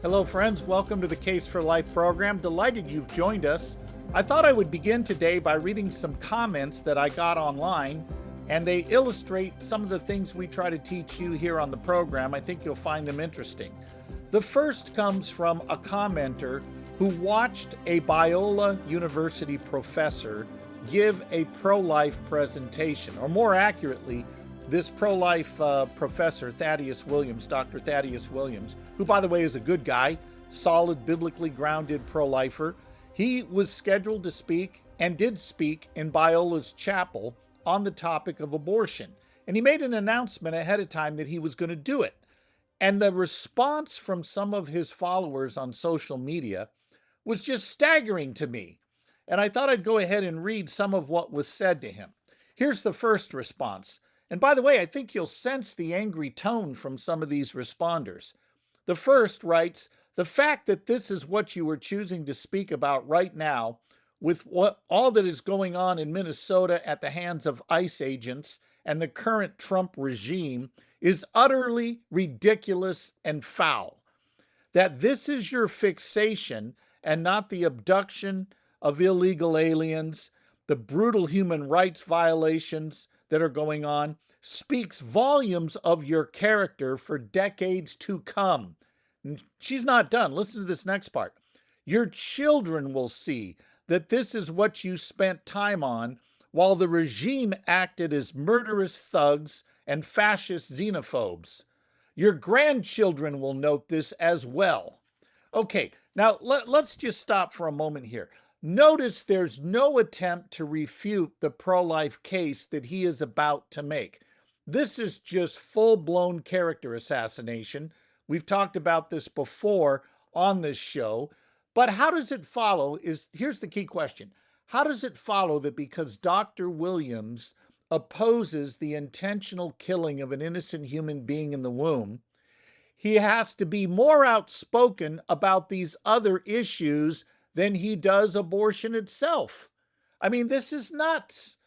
Hello, friends. Welcome to the Case for Life program. Delighted you've joined us. I thought I would begin today by reading some comments that I got online, and they illustrate some of the things we try to teach you here on the program. I think you'll find them interesting. The first comes from a commenter who watched a Biola University professor give a pro-life presentation, or more accurately, this pro-life professor, Thaddeus Williams, Dr. Thaddeus Williams, who, by the way, is a good guy, solid, biblically grounded pro-lifer. He was scheduled to speak and did speak in Biola's chapel on the topic of abortion. And he made an announcement ahead of time that he was going to do it. And the response from some of his followers on social media was just staggering to me. And I thought I'd go ahead and read some of what was said to him. Here's the first response. And by the way, I think you'll sense the angry tone from some of these responders. The first writes, "The fact that this is what you are choosing to speak about right now, with all that is going on in Minnesota at the hands of ICE agents and the current Trump regime, is utterly ridiculous and foul. That this is your fixation and not the abduction of illegal aliens, the brutal human rights violations that are going on, speaks volumes of your character for decades to come." She's not done. Listen to this next part. "Your children will see that this is what you spent time on while the regime acted as murderous thugs and fascist xenophobes. Your grandchildren will note this as well." Okay, now let's just stop for a moment here. Notice there's no attempt to refute the pro-life case that he is about to make. This is just full-blown character assassination. We've talked about this before on this show. But how does it follow here's the key question. How does it follow that because Dr. Williams opposes the intentional killing of an innocent human being in the womb, he has to be more outspoken about these other issues than he does abortion itself? I mean, this is nuts.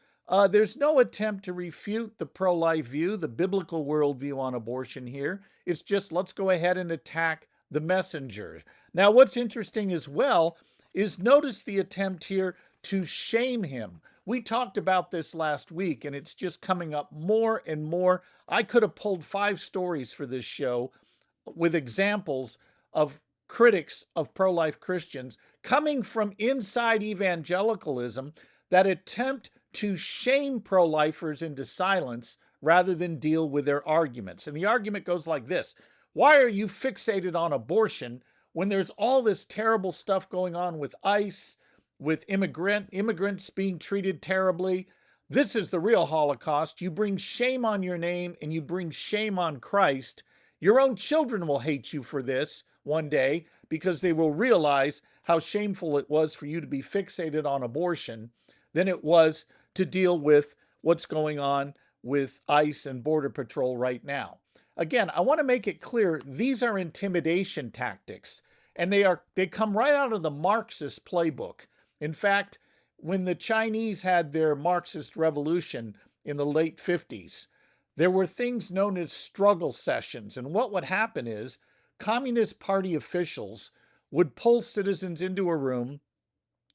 There's no attempt to refute the pro-life view, the biblical worldview on abortion here. It's just, let's go ahead and attack the messenger. Now, what's interesting as well is notice the attempt here to shame him. We talked about this last week, and it's just coming up more and more. I could have pulled 5 stories for this show with examples of critics of pro-life Christians coming from inside evangelicalism that attempt to shame pro-lifers into silence rather than deal with their arguments. And the argument goes like this: why are you fixated on abortion when there's all this terrible stuff going on with ICE, with immigrants being treated terribly? This is the real Holocaust. You bring shame on your name and you bring shame on Christ. Your own children will hate you for this one day because they will realize how shameful it was for you to be fixated on abortion than it was to deal with what's going on with ICE and Border Patrol right now. Again, I want to make it clear, these are intimidation tactics, and they come right out of the Marxist playbook. In fact, when the Chinese had their Marxist revolution in the late 50s, there were things known as struggle sessions, and what would happen is Communist Party officials would pull citizens into a room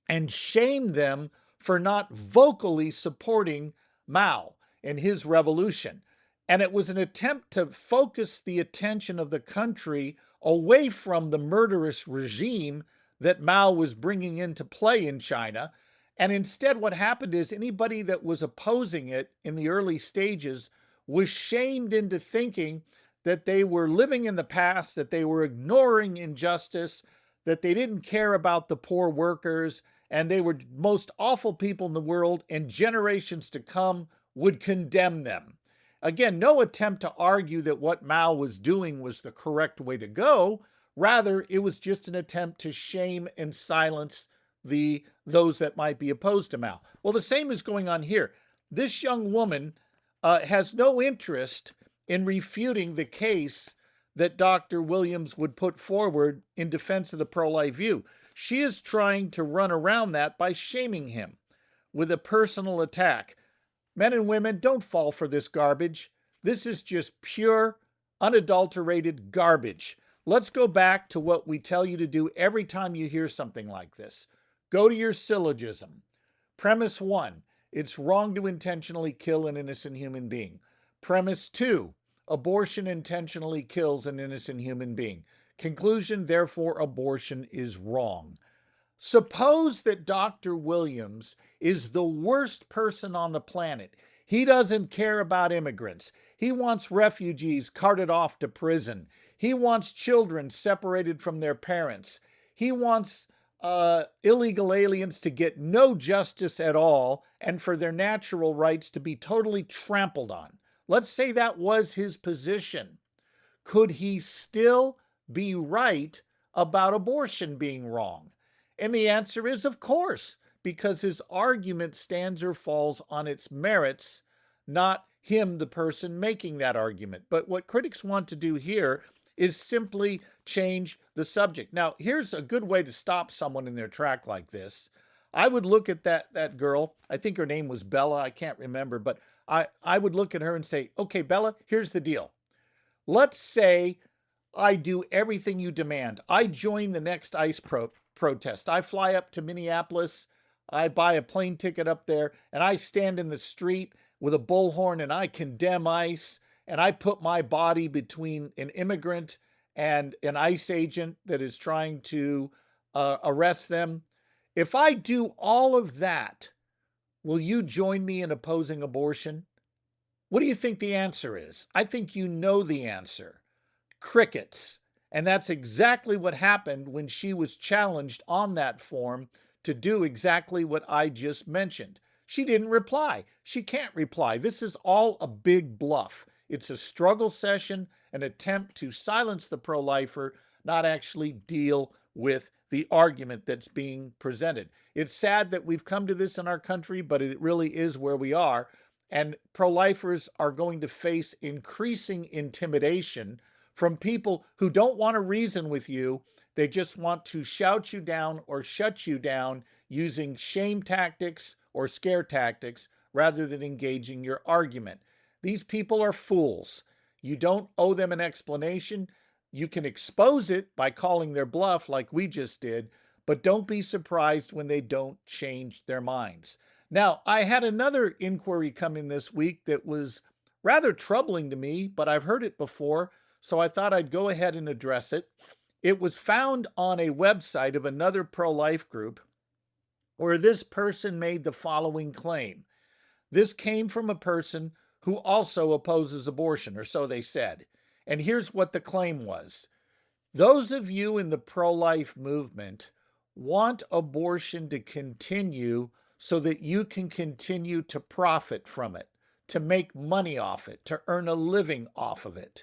and shame them for not vocally supporting Mao and his revolution. And it was an attempt to focus the attention of the country away from the murderous regime that Mao was bringing into play in China. And instead, what happened is anybody that was opposing it in the early stages was shamed into thinking that they were living in the past, that they were ignoring injustice, that they didn't care about the poor workers, and they were most awful people in the world, and generations to come would condemn them. Again, no attempt to argue that what Mao was doing was the correct way to go. Rather, it was just an attempt to shame and silence those that might be opposed to Mao. Well, the same is going on here. This young woman has no interest in refuting the case that Dr. Williams would put forward in defense of the pro-life view. She is trying to run around that by shaming him with a personal attack. Men and women, don't fall for this garbage. This is just pure, unadulterated garbage. Let's go back to what we tell you to do every time you hear something like this. Go to your syllogism. Premise 1, it's wrong to intentionally kill an innocent human being. Premise 2, abortion intentionally kills an innocent human being. Conclusion, therefore, abortion is wrong. Suppose that Dr. Williams is the worst person on the planet. He doesn't care about immigrants. He wants refugees carted off to prison. He wants children separated from their parents. He wants illegal aliens to get no justice at all and for their natural rights to be totally trampled on. Let's say that was his position. Could he still be right about abortion being wrong? And the answer is, of course, because his argument stands or falls on its merits, not him, the person making that argument. But what critics want to do here is simply change the subject. Now, here's a good way to stop someone in their track like this. I would look at that girl. I think her name was Bella. I can't remember, but I would look at her and say, okay, Bella, here's the deal. Let's say I do everything you demand. I join the next ICE protest. I fly up to Minneapolis. I buy a plane ticket up there, and I stand in the street with a bullhorn, and I condemn ICE, and I put my body between an immigrant and an ICE agent that is trying to arrest them. If I do all of that, will you join me in opposing abortion? What do you think the answer is? I think you know the answer. Crickets. And that's exactly what happened when she was challenged on that form to do exactly what I just mentioned. She didn't reply. She can't reply. This is all a big bluff. It's a struggle session, an attempt to silence the pro-lifer, not actually deal with the argument that's being presented. It's sad that we've come to this in our country, but it really is where we are. And pro-lifers are going to face increasing intimidation from people who don't want to reason with you. They just want to shout you down or shut you down using shame tactics or scare tactics rather than engaging your argument. These people are fools. You don't owe them an explanation. You can expose it by calling their bluff like we just did, but don't be surprised when they don't change their minds. Now, I had another inquiry come in this week that was rather troubling to me, but I've heard it before, so I thought I'd go ahead and address it. It was found on a website of another pro-life group where this person made the following claim. This came from a person who also opposes abortion, or so they said. And here's what the claim was. Those of you in the pro-life movement want abortion to continue so that you can continue to profit from it, to make money off it, to earn a living off of it.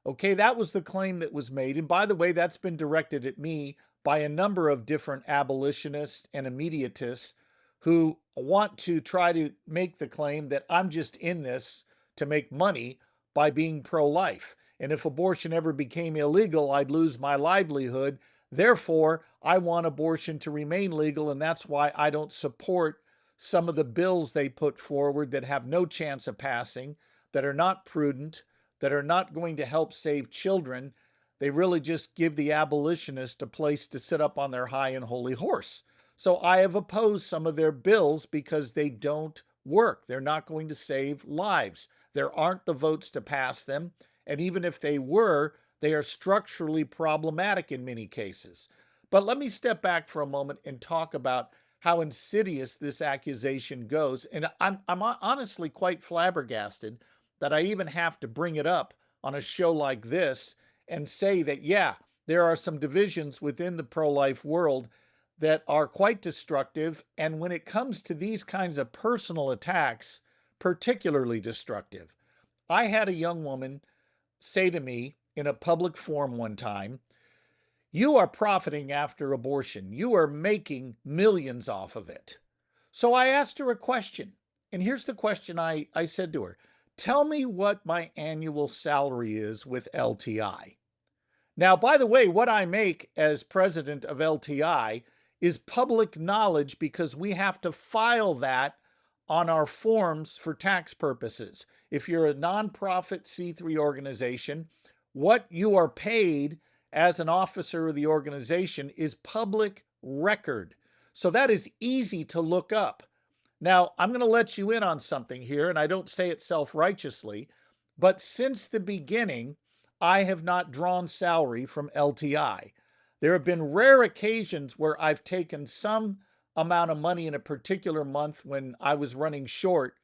Okay, that was the claim that was made. And by the way, that's been directed at me by a number of different abolitionists and immediatists who want to try to make the claim that I'm just in this to make money by being pro-life. And if abortion ever became illegal, I'd lose my livelihood. Therefore, I want abortion to remain legal, and that's why I don't support some of the bills they put forward that have no chance of passing, that are not prudent, that are not going to help save children. They really just give the abolitionist a place to sit up on their high and holy horse. So I have opposed some of their bills because they don't work. They're not going to save lives. There aren't the votes to pass them. And even if they were, they are structurally problematic in many cases. But let me step back for a moment and talk about how insidious this accusation goes. And I'm honestly quite flabbergasted that I even have to bring it up on a show like this and say that, yeah, there are some divisions within the pro-life world that are quite destructive. And when it comes to these kinds of personal attacks, particularly destructive. I had a young woman say to me in a public forum one time, "You are profiting after abortion. You are making millions off of it." So I asked her a question. And here's the question I said to her. Tell me what my annual salary is with LTI. Now, by the way, what I make as president of LTI is public knowledge because we have to file that on our forms for tax purposes. If you're a nonprofit C3 organization, what you are paid as an officer of the organization is public record. So that is easy to look up. Now, I'm going to let you in on something here, and I don't say it self-righteously, but since the beginning, I have not drawn salary from LTI. There have been rare occasions where I've taken some amount of money in a particular month when I was running short,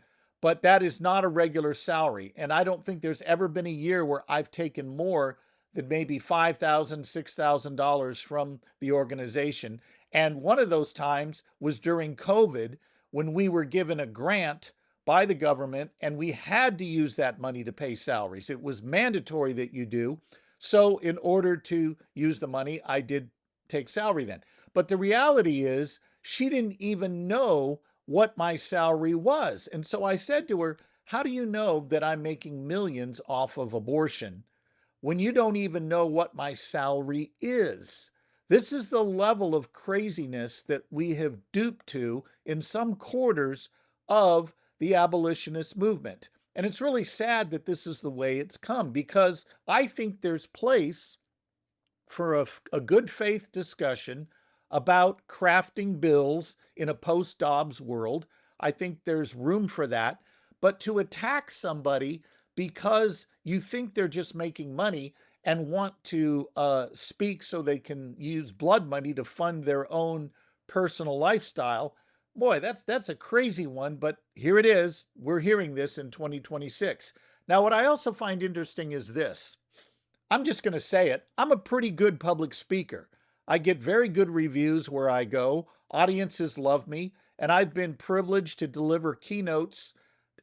but that is not a regular salary. And I don't think there's ever been a year where I've taken more than maybe $5,000, $6,000 from the organization. And one of those times was during COVID when we were given a grant by the government and we had to use that money to pay salaries. It was mandatory that you do. So in order to use the money, I did take salary then. But the reality is she didn't even know what my salary was. And so I said to her, how do you know that I'm making millions off of abortion when you don't even know what my salary is? This is the level of craziness that we have duped to in some quarters of the abolitionist movement. And it's really sad that this is the way it's come, because I think there's place for a good faith discussion about crafting bills in a post-Dobbs world. I think there's room for that. But to attack somebody because you think they're just making money and want to speak so they can use blood money to fund their own personal lifestyle, boy, that's a crazy one. But here it is. We're hearing this in 2026. Now, what I also find interesting is this. I'm just going to say it. I'm a pretty good public speaker. I get very good reviews where I go. Audiences love me. And I've been privileged to deliver keynotes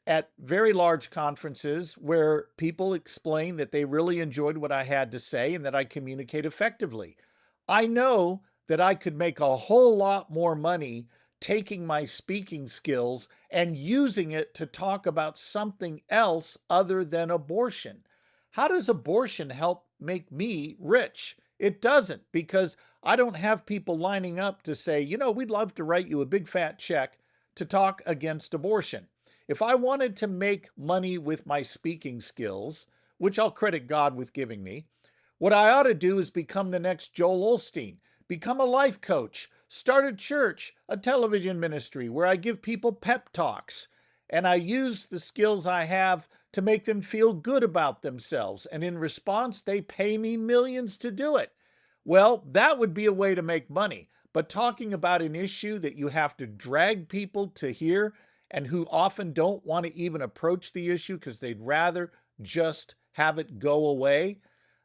at very large conferences where people explain that they really enjoyed what I had to say and that I communicate effectively. I know that I could make a whole lot more money taking my speaking skills and using it to talk about something else other than abortion. How does abortion help make me rich? It doesn't, because I don't have people lining up to say, we'd love to write you a big fat check to talk against abortion. If I wanted to make money with my speaking skills, which I'll credit God with giving me, what I ought to do is become the next Joel Osteen, become a life coach, start a church, a television ministry where I give people pep talks, and I use the skills I have to make them feel good about themselves. And in response, they pay me millions to do it. Well, that would be a way to make money. But talking about an issue that you have to drag people to hear and who often don't want to even approach the issue because they'd rather just have it go away,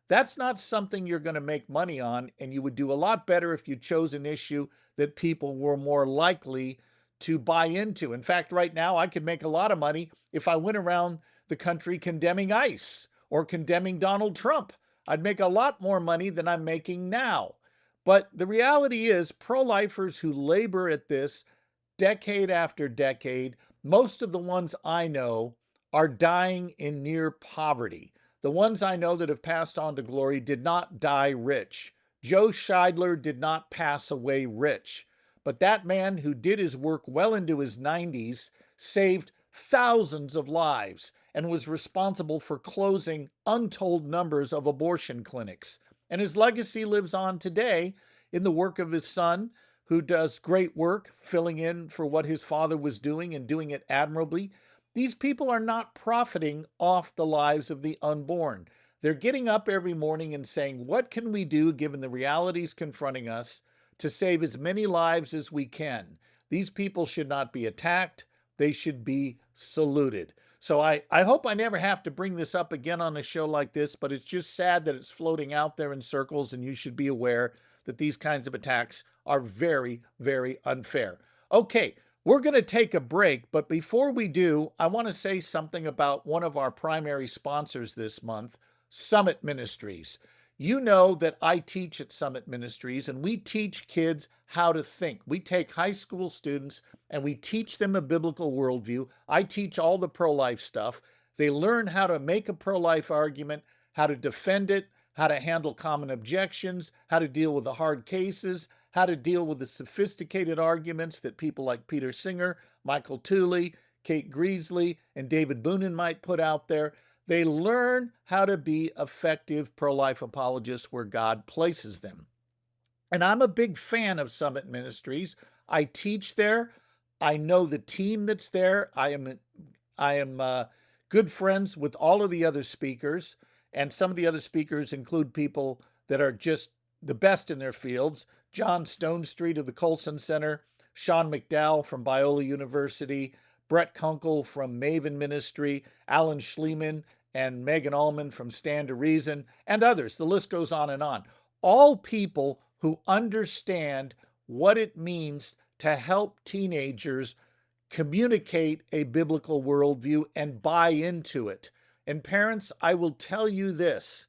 that's not something you're going to make money on. And you would do a lot better if you chose an issue that people were more likely to buy into. In fact, right now, I could make a lot of money if I went around the country condemning ICE or condemning Donald Trump. I'd make a lot more money than I'm making now. But the reality is, pro-lifers who labor at this decade after decade, most of the ones I know are dying in near poverty. The ones I know that have passed on to glory did not die rich. Joe Scheidler did not pass away rich. But that man who did his work well into his 90s saved thousands of lives and was responsible for closing untold numbers of abortion clinics. And his legacy lives on today in the work of his son, who does great work filling in for what his father was doing and doing it admirably. These people are not profiting off the lives of the unborn. They're getting up every morning and saying, what can we do given the realities confronting us to save as many lives as we can? These people should not be attacked. They should be saluted. So I hope I never have to bring this up again on a show like this, but it's just sad that it's floating out there in circles, and you should be aware that these kinds of attacks are very, very unfair. Okay, we're going to take a break, but before we do, I want to say something about one of our primary sponsors this month, Summit Ministries. You know that I teach at Summit Ministries, and we teach kids how to think. We take high school students and we teach them a biblical worldview. I teach all the pro-life stuff. They learn how to make a pro-life argument, how to defend it, how to handle common objections, how to deal with the hard cases, how to deal with the sophisticated arguments that people like Peter Singer, Michael Tooley, Kate Greasley, and David Boonin might put out there. They learn how to be effective pro-life apologists where God places them. And I'm a big fan of Summit Ministries. I teach there. I know the team that's there. I am good friends with all of the other speakers, and some of the other speakers include people that are just the best in their fields. John Stonestreet of the Colson Center, Sean McDowell from Biola University, Brett Kunkel from Maven Ministry, Alan Schliemann and Megan Allman from Stand to Reason, and others. The list goes on and on. All people who understand what it means to help teenagers communicate a biblical worldview and buy into it. And parents, I will tell you this.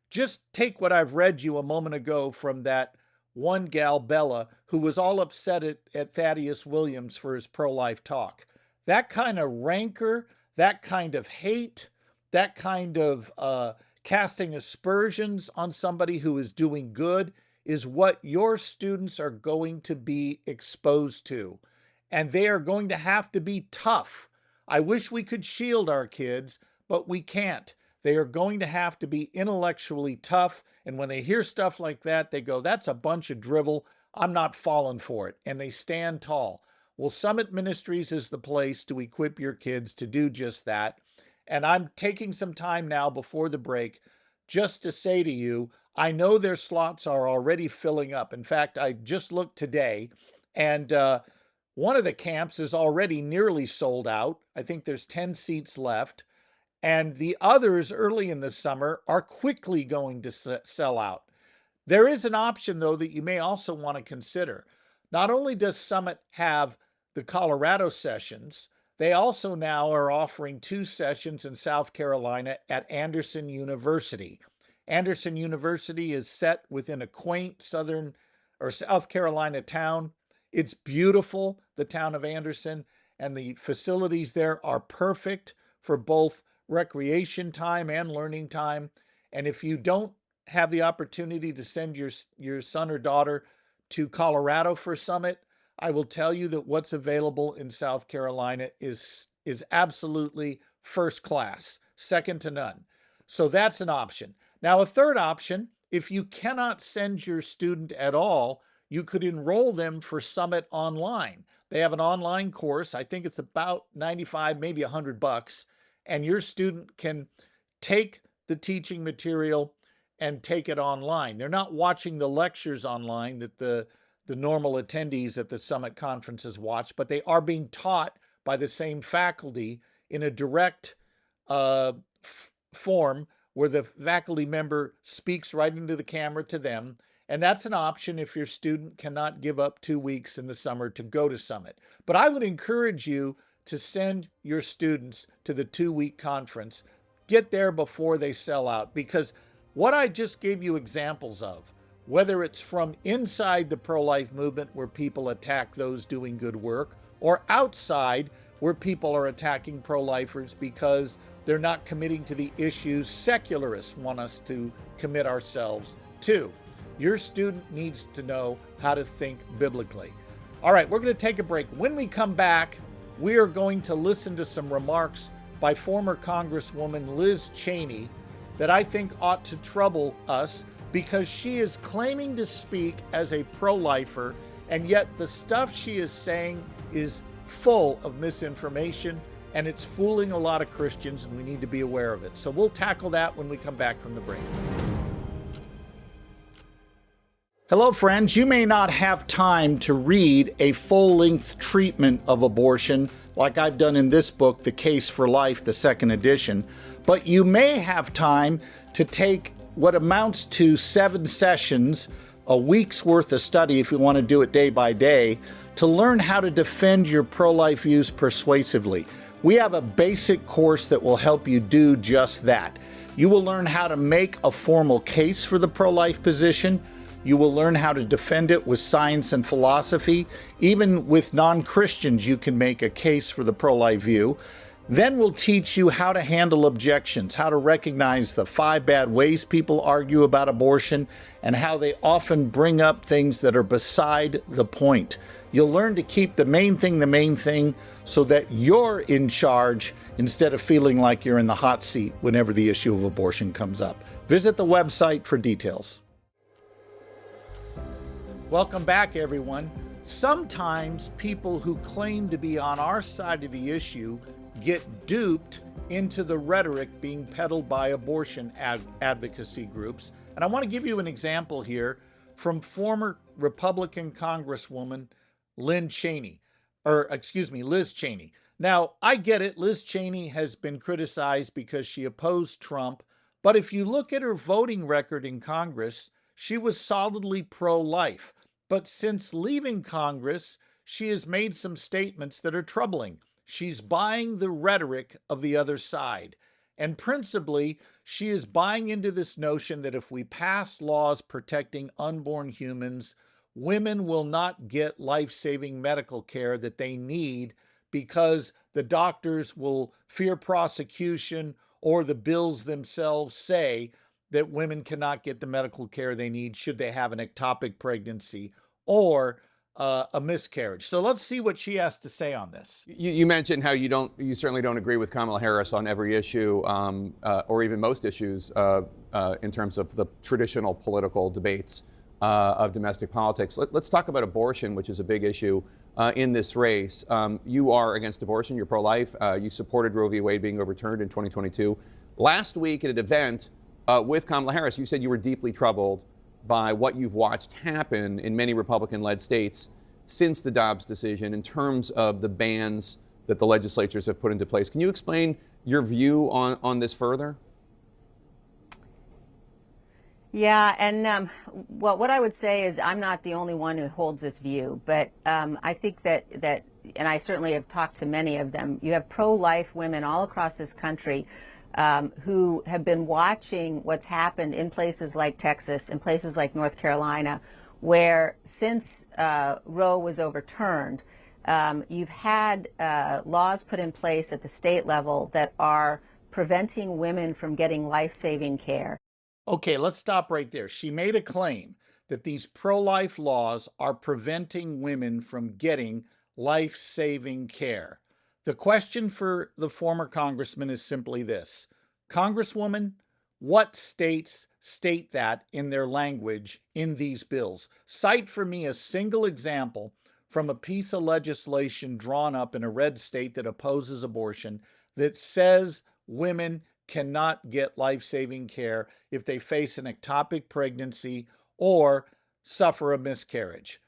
Just take what I've read you a moment ago from that one gal, Bella, who was all upset at Thaddeus Williams for his pro-life talk. That kind of rancor, that kind of hate, that kind of casting aspersions on somebody who is doing good is what your students are going to be exposed to. And they are going to have to be tough. I wish we could shield our kids, but we can't. They are going to have to be intellectually tough. And when they hear stuff like that, they go, that's a bunch of drivel. I'm not falling for it. And they stand tall. Well, Summit Ministries is the place to equip your kids to do just that. And I'm taking some time now before the break just to say to you, I know their slots are already filling up. In fact, I just looked today, and one of the camps is already nearly sold out. I think there's 10 seats left. And the others early in the summer are quickly going to sell out. There is an option, though, that you may also want to consider. Not only does Summit have the Colorado sessions, they also now are offering 2 sessions in South Carolina at Anderson University. Anderson University is set within a quaint South Carolina town. It's beautiful, the town of Anderson, and the facilities there are perfect for both recreation time and learning time. And if you don't have the opportunity to send your son or daughter to Colorado for Summit, I will tell you that what's available in South Carolina is absolutely first class, second to none. So that's an option. Now, a third option, if you cannot send your student at all, you could enroll them for Summit online. They have an online course. I think it's about $95, maybe $100, and your student can take the teaching material and take it online. They're not watching the lectures online that the normal attendees at the Summit conferences watch, but they are being taught by the same faculty in a direct form where the faculty member speaks right into the camera to them. And that's an option if your student cannot give up 2 weeks in the summer to go to Summit. But I would encourage you to send your students to the 2-week conference. Get there before they sell out, because what I just gave you examples of, whether it's from inside the pro-life movement where people attack those doing good work, or outside where people are attacking pro-lifers because they're not committing to the issues secularists want us to commit ourselves to. Your student needs to know how to think biblically. All right, we're going to take a break. When we come back, we are going to listen to some remarks by former Congresswoman Liz Cheney that I think ought to trouble us, because she is claiming to speak as a pro-lifer, and yet the stuff she is saying is full of misinformation, and it's fooling a lot of Christians, and we need to be aware of it. So we'll tackle that when we come back from the break. Hello, friends. You may not have time to read a full-length treatment of abortion like I've done in this book, The Case for Life, the second edition, but you may have time to take what amounts to 7 sessions, a week's worth of study if you want to do it day by day, to learn how to defend your pro-life views persuasively. We have a basic course that will help you do just that. You will learn how to make a formal case for the pro-life position. You will learn how to defend it with science and philosophy. Even with non-Christians, you can make a case for the pro-life view. Then we'll teach you how to handle objections, how to recognize the 5 bad ways people argue about abortion, and how they often bring up things that are beside the point. You'll learn to keep the main thing, so that you're in charge instead of feeling like you're in the hot seat whenever the issue of abortion comes up. Visit the website for details. Welcome back, everyone. Sometimes people who claim to be on our side of the issue get duped into the rhetoric being peddled by abortion advocacy groups. And I want to give you an example here from former Republican Congresswoman Liz Cheney. Now, I get it. Liz Cheney has been criticized because she opposed Trump. But if you look at her voting record in Congress, she was solidly pro-life. But since leaving Congress, she has made some statements that are troubling. She's buying the rhetoric of the other side. And principally, she is buying into this notion that if we pass laws protecting unborn humans, women will not get life-saving medical care that they need because the doctors will fear prosecution, or the bills themselves say that women cannot get the medical care they need should they have an ectopic pregnancy or a miscarriage. So let's see what she has to say on this. You mentioned how you certainly don't agree with Kamala Harris on every issue, or even most issues, in terms of the traditional political debates of domestic politics. Let's talk about abortion, which is a big issue in this race. You are against abortion. You're pro-life. You supported Roe v. Wade being overturned in 2022. Last week at an event with Kamala Harris, you said you were deeply troubled by what you've watched happen in many Republican-led states since the Dobbs decision in terms of the bans that the legislatures have put into place. Can you explain your view on this further? Yeah, and well, what I would say is I'm not the only one who holds this view, but I think that, and I certainly have talked to many of them, you have pro-life women all across this country who have been watching what's happened in places like Texas and places like North Carolina, where since Roe was overturned, you've had laws put in place at the state level that are preventing women from getting life-saving care. Okay, let's stop right there. She made a claim that these pro-life laws are preventing women from getting life-saving care. The question for the former congressman is simply this: Congresswoman, what states state that in their language in these bills? Cite for me a single example from a piece of legislation drawn up in a red state that opposes abortion that says women cannot get life-saving care if they face an ectopic pregnancy or suffer a miscarriage.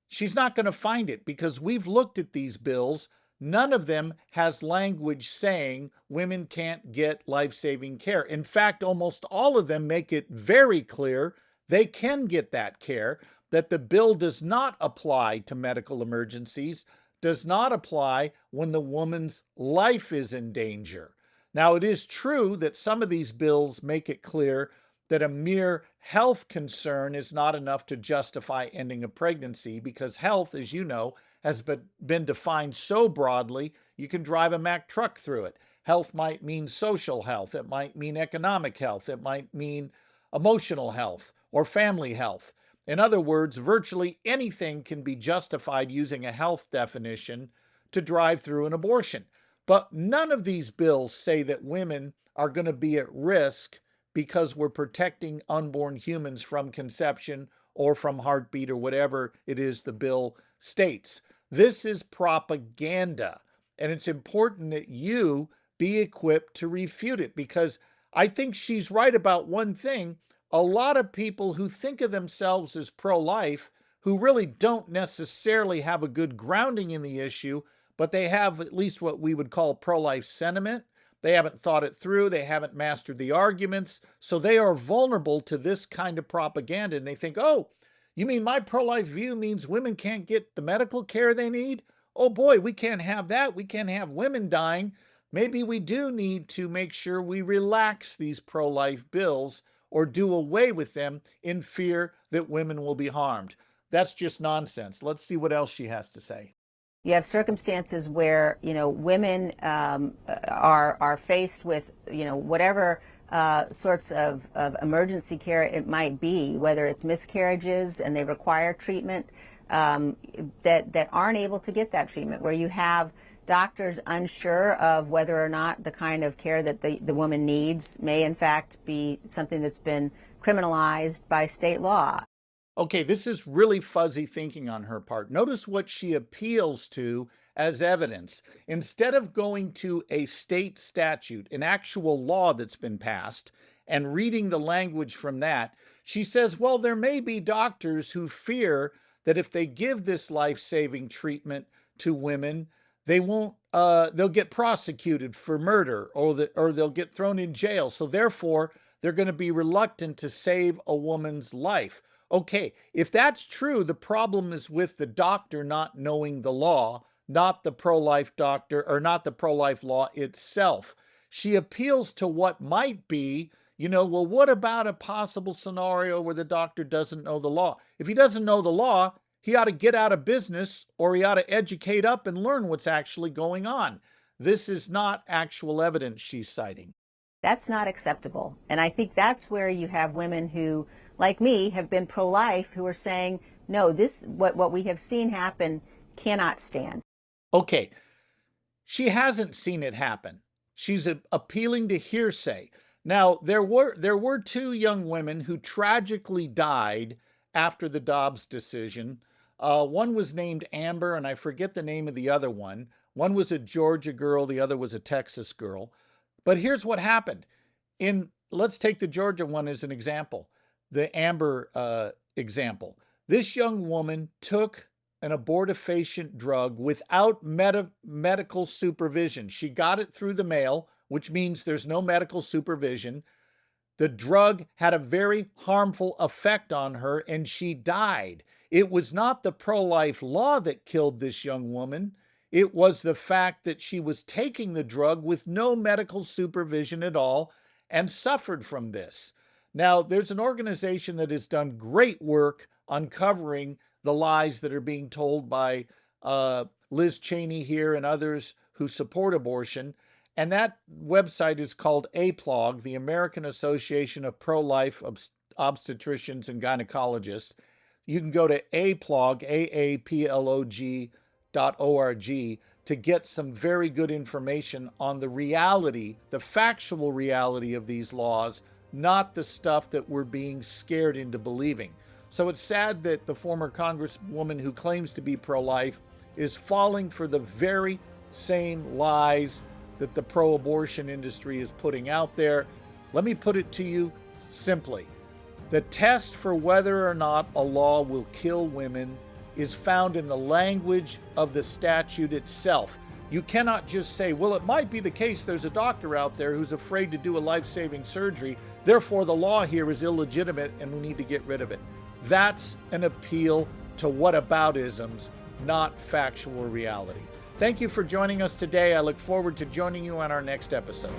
She's not going to find it because we've looked at these bills. None of them has language saying women can't get life-saving care. In fact, almost all of them make it very clear they can get that care, that the bill does not apply to medical emergencies, does not apply when the woman's life is in danger. Now, it is true that some of these bills make it clear that a mere health concern is not enough to justify ending a pregnancy, because health, as you know, has been defined so broadly, you can drive a Mack truck through it. Health might mean social health, it might mean economic health, it might mean emotional health or family health. In other words, virtually anything can be justified using a health definition to drive through an abortion. But none of these bills say that women are going to be at risk because we're protecting unborn humans from conception or from heartbeat or whatever it is the bill states. This is propaganda, and it's important that you be equipped to refute it, because I think she's right about one thing. A lot of people who think of themselves as pro-life, who really don't necessarily have a good grounding in the issue, but they have at least what we would call pro-life sentiment. They haven't thought it through. They haven't mastered the arguments. So they are vulnerable to this kind of propaganda. And they think, oh, you mean my pro-life view means women can't get the medical care they need? Oh boy, we can't have that. We can't have women dying. Maybe we do need to make sure we relax these pro-life bills or do away with them in fear that women will be harmed. That's just nonsense. Let's see what else she has to say. You have circumstances where, women are faced with, whatever sorts of emergency care it might be, whether it's miscarriages and they require treatment, that aren't able to get that treatment, where you have doctors unsure of whether or not the kind of care that the woman needs may in fact be something that's been criminalized by state law. Okay, this is really fuzzy thinking on her part. Notice what she appeals to as evidence. Instead of going to a state statute, an actual law that's been passed, and reading the language from that, she says, well, there may be doctors who fear that if they give this life-saving treatment to women, they'll get prosecuted for murder, or they'll get thrown in jail. So therefore, they're going to be reluctant to save a woman's life. Okay, if that's true, the problem is with the doctor not knowing the law, not the pro-life doctor, or not the pro-life law itself. She appeals to what might be, well, what about a possible scenario where the doctor doesn't know the law? If he doesn't know the law, he ought to get out of business, or he ought to educate up and learn what's actually going on. This is not actual evidence she's citing. That's not acceptable. And I think that's where you have women who, like me, have been pro-life, who are saying, no, what we have seen happen cannot stand. Okay, she hasn't seen it happen. She's appealing to hearsay. Now, there were two young women who tragically died after the Dobbs decision. One was named Amber, and I forget the name of the other one. One was a Georgia girl, the other was a Texas girl. But here's what happened. Let's take the Georgia one as an example, the Amber example. This young woman took an abortifacient drug without medical supervision. She got it through the mail, which means there's no medical supervision. The drug had a very harmful effect on her, and she died. It was not the pro-life law that killed this young woman. It was the fact that she was taking the drug with no medical supervision at all and suffered from this. Now, there's an organization that has done great work uncovering the lies that are being told by Liz Cheney here and others who support abortion. And that website is called APLOG, the American Association of Pro-Life Obstetricians and Gynecologists. You can go to APLOG, AAPLOG.org, to get some very good information on the reality, the factual reality of these laws, not the stuff that we're being scared into believing. So it's sad that the former congresswoman who claims to be pro-life is falling for the very same lies that the pro-abortion industry is putting out there. Let me put it to you simply. The test for whether or not a law will kill women is found in the language of the statute itself. You cannot just say, well, it might be the case there's a doctor out there who's afraid to do a life-saving surgery, therefore the law here is illegitimate and we need to get rid of it. That's an appeal to whataboutisms, not factual reality. Thank you for joining us today. I look forward to joining you on our next episode.